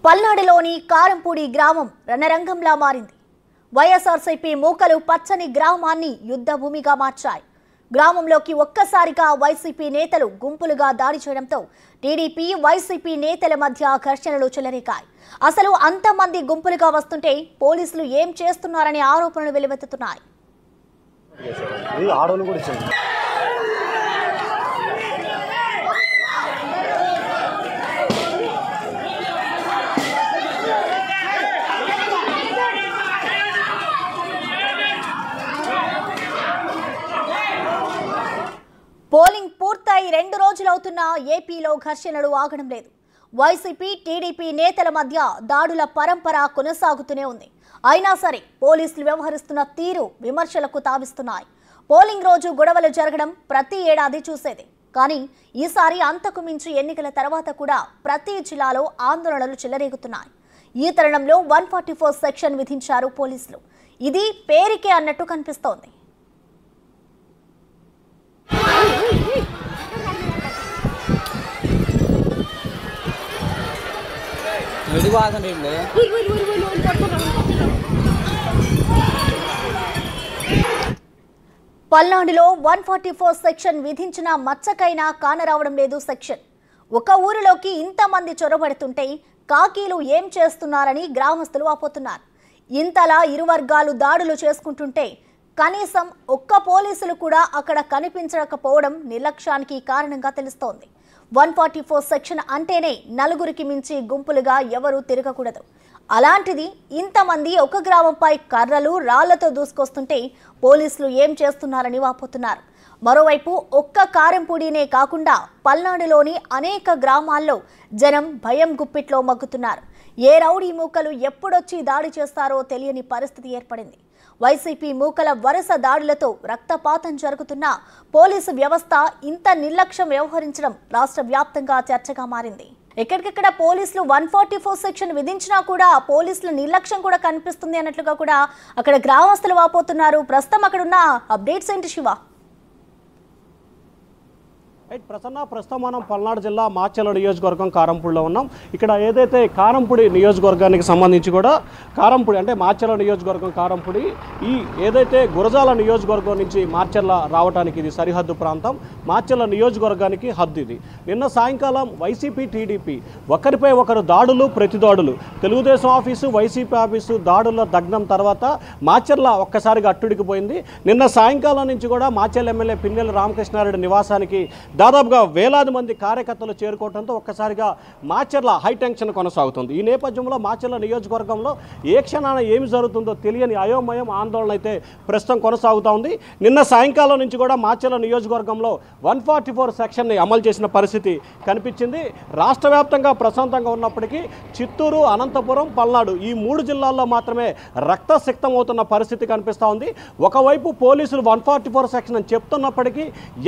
పల్నాడులోని కారంపూడి గ్రామం రణరంగంలా మారింది. వైఎస్ఆర్సీపీ మూకలు పచ్చని గ్రామాన్ని యుద్ధ భూమిగా మార్చాయి. గ్రామంలోకి ఒక్కసారిగా వైసీపీ నేతలు గుంపులుగా దాడి చేయడంతో టీడీపీ వైసీపీ నేతల మధ్య ఘర్షణలు చెలరేగాయి. అసలు అంతమంది గుంపులుగా వస్తుంటే పోలీసులు ఏం చేస్తున్నారనే ఆరోపణలు వెలువెత్తుతున్నాయి. పోలింగ్ పూర్తయి 2 రోజులవుతున్నా ఏపీలో ఘర్షణలు ఆగడం లేదు. వైసీపీ టీడీపీ నేతల మధ్య దాడుల పరంపర కొనసాగుతూనే ఉంది. అయినా సరే పోలీసులు వ్యవహరిస్తున్న తీరు విమర్శలకు తావిస్తున్నాయి. పోలింగ్ రోజు గొడవలు జరగడం ప్రతి ఏడాది చూసేది. కానీ ఈసారి అంతకు మించి ఎన్నికల తర్వాత కూడా ప్రతి జిల్లాలో ఆందోళనలు చెలరేగుతున్నాయి. ఈ తరుణంలో 144 సెక్షన్ విధించారు పోలీసులు. ఇది పేరుకే అన్నట్టు కనిపిస్తోంది. పల్నాడులో 144 సెక్షన్ విధించిన మచ్చకైనా కానరావడం లేదు. సెక్షన్ ఒక ఊరిలోకి ఇంతమంది చొరబడుతుంటే కాకీలు ఏం చేస్తున్నారని గ్రామస్తులు వాపోతున్నారు. ఇంతలా ఇరు వర్గాలు దాడులు చేసుకుంటుంటే కనీసం ఒక్క పోలీసులు కూడా అక్కడ కనిపించకపోవడం నిర్లక్ష్యానికి కారణంగా తెలుస్తోంది. 144 సెక్షన్ అంటేనే నలుగురికి మించి గుంపులుగా ఎవరూ తిరగకూడదు. అలాంటిది ఇంతమంది ఒక గ్రామంపై కర్రలు రాళ్లతో దూసుకొస్తుంటే పోలీసులు ఏం చేస్తున్నారని వాపోతున్నారు. మరోవైపు ఒక్క కారంపూడినే కాకుండా పల్నాడులోని అనేక గ్రామాల్లో జనం భయం గుప్పిట్లో మగ్గుతున్నారు. ఏ రౌడీ మూకలు ఎప్పుడొచ్చి దాడి చేస్తారో తెలియని పరిస్థితి ఏర్పడింది. వైసీపీ మూకల వరుస దాడులతో రక్తపాతం జరుగుతున్నా పోలీసు వ్యవస్థ ఇంత నిర్లక్ష్యం వ్యవహరించడం రాష్ట్ర వ్యాప్తంగా చర్చగా మారింది. ఎక్కడికెక్కడ పోలీసులు 144 సెక్షన్ విధించినా కూడా పోలీసుల నిర్లక్ష్యం కూడా కనిపిస్తుంది అన్నట్లుగా కూడా అక్కడ గ్రామస్తులు వాపోతున్నారు. ప్రస్తుతం అక్కడున్న అప్డేట్స్ ఏంటి శివ? ప్రస్తుతం మనం పల్నాడు జిల్లా మాచర్ల నియోజకవర్గం కారంపూడిలో ఉన్నాం. ఇక్కడ ఏదైతే కారంపూడి నియోజకవర్గానికి సంబంధించి కూడా కారంపూడి అంటే మాచర్ల నియోజకవర్గం కారంపూడి ఈ ఏదైతే గురజాల నియోజకవర్గం నుంచి మాచర్ల రావడానికి ఇది సరిహద్దు ప్రాంతం. మాచర్ల నియోజకవర్గానికి హద్దు ఇది. నిన్న సాయంకాలం వైసీపీ టీడీపీ ఒకరిపై ఒకరు దాడులు ప్రతిదాడులు తెలుగుదేశం ఆఫీసు వైసీపీ ఆఫీసు దాడుల దగ్నం తర్వాత మాచర్ల ఒక్కసారిగా అట్టుడికిపోయింది. నిన్న సాయంకాలం నుంచి కూడా మాచర్ల ఎమ్మెల్యే పిన్నెల్లి రామకృష్ణారెడ్డి నివాసానికి దాదాపుగా వేలాది మంది కార్యకర్తలు చేరుకోవడంతో ఒక్కసారిగా మాచర్ల హైటెన్షన్ కొనసాగుతుంది. ఈ నేపథ్యంలో మాచర్ల నియోజకవర్గంలో ఏ క్షణాన ఏమి జరుగుతుందో తెలియని అయోమయం ఆందోళన అయితే ప్రస్తుతం కొనసాగుతూ ఉంది. నిన్న సాయంకాలం నుంచి కూడా మాచర్ల నియోజకవర్గంలో 144 సెక్షన్ని అమలు చేసిన పరిస్థితి కనిపించింది. రాష్ట్ర వ్యాప్తంగా ప్రశాంతంగా ఉన్నప్పటికీ చిత్తూరు, అనంతపురం, పల్నాడు ఈ 3 జిల్లాల్లో మాత్రమే రక్తసిక్తం అవుతున్న పరిస్థితి కనిపిస్తూ ఉంది. ఒకవైపు పోలీసులు 144 సెక్షన్ అని చెప్తున్నప్పటికీ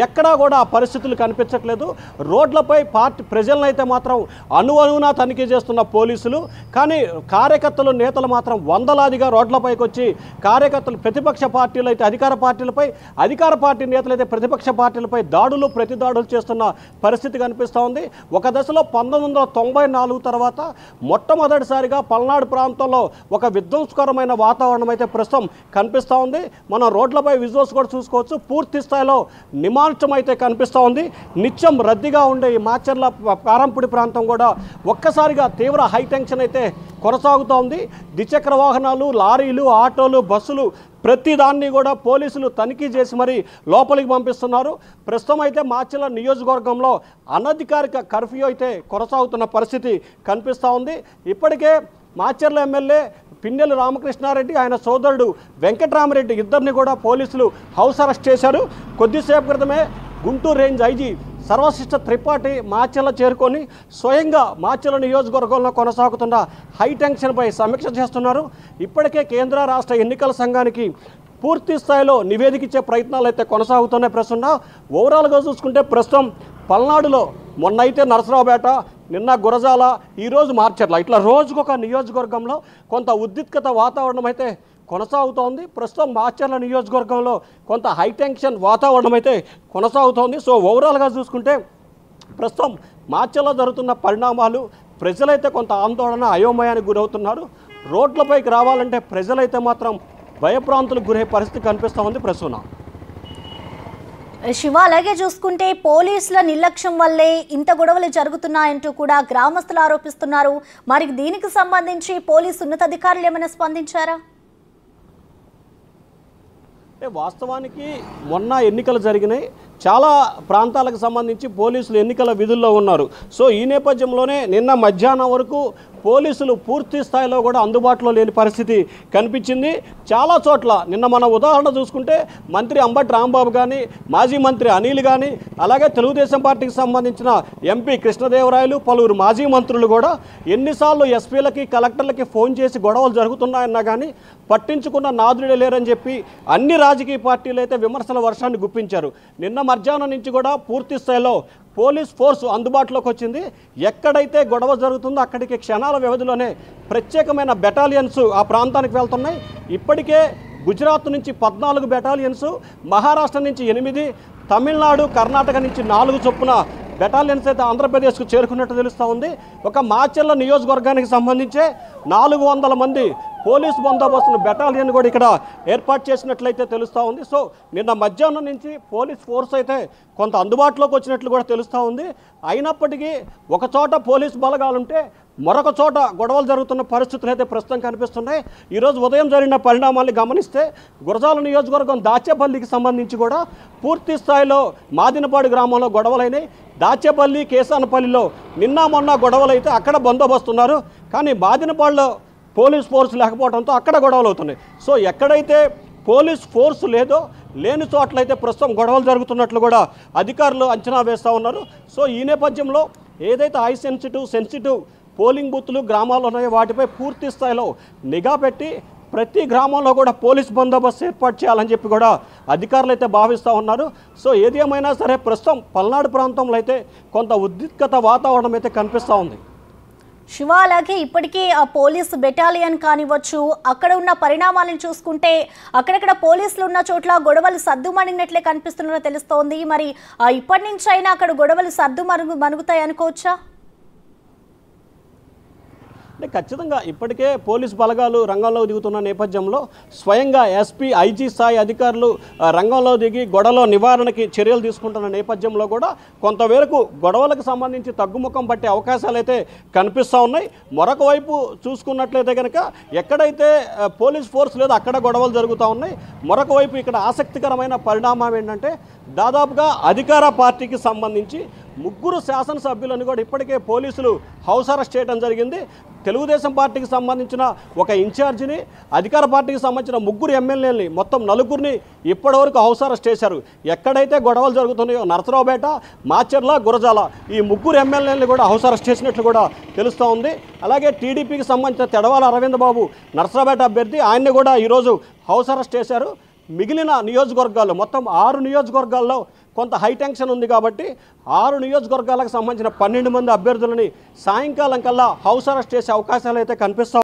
ఎక్కడా కూడా ఆ పరిస్థితులు కనిపించట్లేదు. రోడ్లపై పార్టీ ప్రజలను అయితే మాత్రం అణువణువునా తనిఖీ చేస్తున్న పోలీసులు, కానీ కార్యకర్తలు నేతలు మాత్రం వందలాదిగా రోడ్లపైకి వచ్చి కార్యకర్తలు ప్రతిపక్ష పార్టీలు అయితే అధికార పార్టీలపై, అధికార పార్టీ నేతలు అయితే ప్రతిపక్ష పార్టీలపై దాడులు ప్రతిదాడులు చేస్తున్న పరిస్థితి కనిపిస్తూ ఉంది. ఒక దశలో 1994 తర్వాత మొట్టమొదటిసారిగా పల్నాడు ప్రాంతంలో ఒక విధ్వంసకరమైన వాతావరణం అయితే ప్రస్తుతం కనిపిస్తూ ఉంది. మనం రోడ్లపై విజువల్స్ కూడా చూసుకోవచ్చు. పూర్తి స్థాయిలో నిమాంశం అయితే కనిపిస్తూ ఉంది. నిత్యం రద్దీగా ఉండే ఈ మాచర్ల కారంపూడి ప్రాంతం కూడా ఒక్కసారిగా తీవ్ర హైటెన్షన్ అయితే కొనసాగుతూ ఉంది. ద్విచక్ర వాహనాలు, లారీలు, ఆటోలు, బస్సులు ప్రతి దాన్ని కూడా పోలీసులు తనిఖీ చేసి మరి లోపలికి పంపిస్తున్నారు. ప్రస్తుతం అయితే మాచర్ల నియోజకవర్గంలో అనధికారిక కర్ఫ్యూ అయితే కొనసాగుతున్న పరిస్థితి కనిపిస్తూ ఉంది. ఇప్పటికే మాచర్ల ఎమ్మెల్యే పిన్నెల్లి రామకృష్ణారెడ్డి, ఆయన సోదరుడు వెంకటరామరెడ్డి ఇద్దరిని కూడా పోలీసులు హౌస్ అరెస్ట్ చేశారు. కొద్దిసేపు క్రితమే గుంటూరు రేంజ్ ఐజీ సర్వశిష్ట త్రిపాఠి మాచర్ల చేరుకొని స్వయంగా మాచర్ల నియోజకవర్గంలో కొనసాగుతున్న హైటెన్షన్పై సమీక్ష చేస్తున్నారు. ఇప్పటికే కేంద్ర రాష్ట్ర ఎన్నికల సంఘానికి పూర్తి స్థాయిలో నివేదిక ఇచ్చే ప్రయత్నాలు అయితే కొనసాగుతున్నాయి. ప్రస్తుతం ఓవరాల్గా చూసుకుంటే ప్రస్తుతం పల్నాడులో మొన్నైతే నరసరావుపేట, నిన్న గురజాల, ఈరోజు మాచర్ల ఇట్లా రోజుకొక నియోజకవర్గంలో కొంత ఉద్రిక్తత వాతావరణం అయితే కొనసాగుతోంది. ప్రస్తుతం మాచర్ల నియోజకవర్గంలో కొంత హైటెన్షన్ వాతావరణం అయితే కొనసాగుతోంది. సో ఓవరాల్గా చూసుకుంటే ప్రస్తుతం మార్చిలో జరుగుతున్న పరిణామాలు ప్రజలైతే కొంత ఆందోళన అయోమయానికి గురవుతున్నారు. రోడ్లపైకి రావాలంటే ప్రజలైతే మాత్రం భయప్రాంతులకు గురయ్యే పరిస్థితి కనిపిస్తూ ఉంది. ప్రసూన శివ, అలాగే చూసుకుంటే పోలీసుల నిర్లక్ష్యం వల్లే ఇంత గొడవలు జరుగుతున్నాయంటూ కూడా గ్రామస్తులు ఆరోపిస్తున్నారు. మరి దీనికి సంబంధించి పోలీసు ఉన్నతాధికారులు ఏమైనా స్పందించారా? వాస్తవానికి మొన్న ఎన్నికలు జరిగినాయి. చాలా ప్రాంతాలకు సంబంధించి పోలీసులు ఎన్నికల విధుల్లో ఉన్నారు. సో ఈ నేపథ్యంలోనే నిన్న మధ్యాహ్నం వరకు పోలీసులు పూర్తి స్థాయిలో కూడా అందుబాటులో లేని పరిస్థితి కనిపించింది. చాలా చోట్ల నిన్న మన ఉదాహరణ చూసుకుంటే మంత్రి అంబటి రాంబాబు కానీ, మాజీ మంత్రి అనిల్ కానీ, అలాగే తెలుగుదేశం పార్టీకి సంబంధించిన ఎంపీ కృష్ణదేవరాయలు, పలువురు మాజీ మంత్రులు కూడా ఎన్నిసార్లు ఎస్పీలకి, కలెక్టర్లకి ఫోన్ చేసి గొడవలు జరుగుతున్నాయన్నా కానీ పట్టించుకున్న నాదుడే లేరని చెప్పి అన్ని రాజకీయ పార్టీలు అయితే విమర్శల వర్షాన్ని గుప్పించారు. నిన్న మధ్యాహ్నం నుంచి కూడా పూర్తి స్థాయిలో పోలీస్ ఫోర్సు అందుబాటులోకి వచ్చింది. ఎక్కడైతే గొడవ జరుగుతుందో అక్కడికి క్షణాల వ్యవధిలోనే ప్రత్యేకమైన బెటాలియన్స్ ఆ ప్రాంతానికి వెళ్తున్నాయి. ఇప్పటికే గుజరాత్ నుంచి 14 బెటాలియన్స్, మహారాష్ట్ర నుంచి 8, తమిళనాడు, కర్ణాటక నుంచి 4 చొప్పున బెటాలియన్స్ అయితే ఆంధ్రప్రదేశ్కు చేరుకున్నట్టు తెలుస్తూ ఉంది. ఒక మాచర్ల నియోజకవర్గానికి సంబంధించే 400 మంది పోలీసు బందోబస్తును బెటాలియన్ కూడా ఇక్కడ ఏర్పాటు చేసినట్లయితే తెలుస్తూ ఉంది. సో నిన్న మధ్యాహ్నం నుంచి పోలీస్ ఫోర్స్ అయితే కొంత అందుబాటులోకి వచ్చినట్లు కూడా తెలుస్తూ ఉంది. అయినప్పటికీ ఒక చోట పోలీసు బలగాలుంటే మరొక చోట గొడవలు జరుగుతున్న పరిస్థితులు అయితే ప్రస్తుతం కనిపిస్తున్నాయి. ఈరోజు ఉదయం జరిగిన పరిణామాన్ని గమనిస్తే గురజాల నియోజకవర్గం దాచేపల్లికి సంబంధించి కూడా పూర్తి స్థాయిలో మాదినపాడు గ్రామంలో గొడవలైనాయి. దాచేపల్లి, కేసానపల్లిలో నిన్న మొన్న గొడవలు అయితే అక్కడ బందోబస్తున్నారు. కానీ మాదినపాడులో పోలీస్ ఫోర్స్ లేకపోవడంతో అక్కడ గొడవలు అవుతున్నాయి. సో ఎక్కడైతే పోలీస్ ఫోర్స్ లేదో లేని చోట్లయితే ప్రస్తుతం గొడవలు జరుగుతున్నట్లు కూడా అధికారులు అంచనా వేస్తూ ఉన్నారు. సో ఈ నేపథ్యంలో ఏదైతే హై సెన్సిటివ్ పోలింగ్ బూత్లు గ్రామాల్లో ఉన్నాయో వాటిపై పూర్తి స్థాయిలో నిఘా పెట్టి ప్రతి గ్రామంలో కూడా పోలీస్ బందోబస్తు ఏర్పాటు చేయాలని చెప్పి కూడా అధికారులు అయితే భావిస్తూ ఉన్నారు. సో ఏది ఏమైనా సరే ప్రస్తుతం పల్నాడు ప్రాంతంలో అయితే కొంత ఉద్రిక్తత వాతావరణం అయితే కనిపిస్తూ ఉంది. శివ, అలాగే ఇప్పటికీ ఆ పోలీసు బెటాలియన్ కానివ్వచ్చు, అక్కడ ఉన్న పరిణామాలను చూసుకుంటే అక్కడక్కడ పోలీసులు ఉన్న చోట్ల గొడవలు సర్దుమణిగినట్లే కనిపిస్తున్నట్టు తెలుస్తోంది. మరి ఇప్పటి నుంచి అయినా అక్కడ గొడవలు మనుగుతాయి అనుకోవచ్చా? అంటే ఖచ్చితంగా ఇప్పటికే పోలీసు బలగాలు రంగంలో దిగుతున్న నేపథ్యంలో స్వయంగా ఎస్పీ, ఐజీ స్థాయి అధికారులు రంగంలో దిగి గొడవల నివారణకి చర్యలు తీసుకుంటున్న నేపథ్యంలో కూడా కొంతవరకు గొడవలకు సంబంధించి తగ్గుముఖం పట్టే అవకాశాలు అయితే కనిపిస్తూ ఉన్నాయి. మరొక వైపు చూసుకున్నట్లయితే కనుక ఎక్కడైతే పోలీస్ ఫోర్స్ లేదో అక్కడ గొడవలు జరుగుతూ ఉన్నాయి. మరొక వైపు ఇక్కడ ఆసక్తికరమైన పరిణామం ఏంటంటే దాదాపుగా అధికార పార్టీకి సంబంధించి 3 శాసనసభ్యులను కూడా ఇప్పటికే పోలీసులు హౌస్ అరెస్ట్ చేయడం జరిగింది. తెలుగుదేశం పార్టీకి సంబంధించిన ఒక ఇన్ఛార్జిని, అధికార పార్టీకి సంబంధించిన 3 ఎమ్మెల్యేలని, మొత్తం 4 ఇప్పటివరకు హౌస్ అరెస్ట్ చేశారు. ఎక్కడైతే గొడవలు జరుగుతున్నాయో నరసరావుపేట, మాచర్ల, గురజాల ఈ 3 ఎమ్మెల్యేలని కూడా హౌస్ అరెస్ట్ చేసినట్లు కూడా తెలుస్తూ ఉంది. అలాగే టీడీపీకి సంబంధించిన తెడవాల అరవింద్ బాబు నరసరావుపేట అభ్యర్థి, ఆయన్ని కూడా ఈరోజు హౌస్ అరెస్ట్ చేశారు. మిగిలిన నియోజకవర్గాల్లో మొత్తం 6 నియోజకవర్గాల్లో కొంత హై టెన్షన్ ఉంది కాబట్టి 6 నియోజకవర్గాలకు సంబంధించిన 12 మంది అభ్యర్థులని సాయంకాలం కల్లా హౌస్ అరెస్ట్ చేసే అవకాశాలు అయితే కనిపిస్తాయి.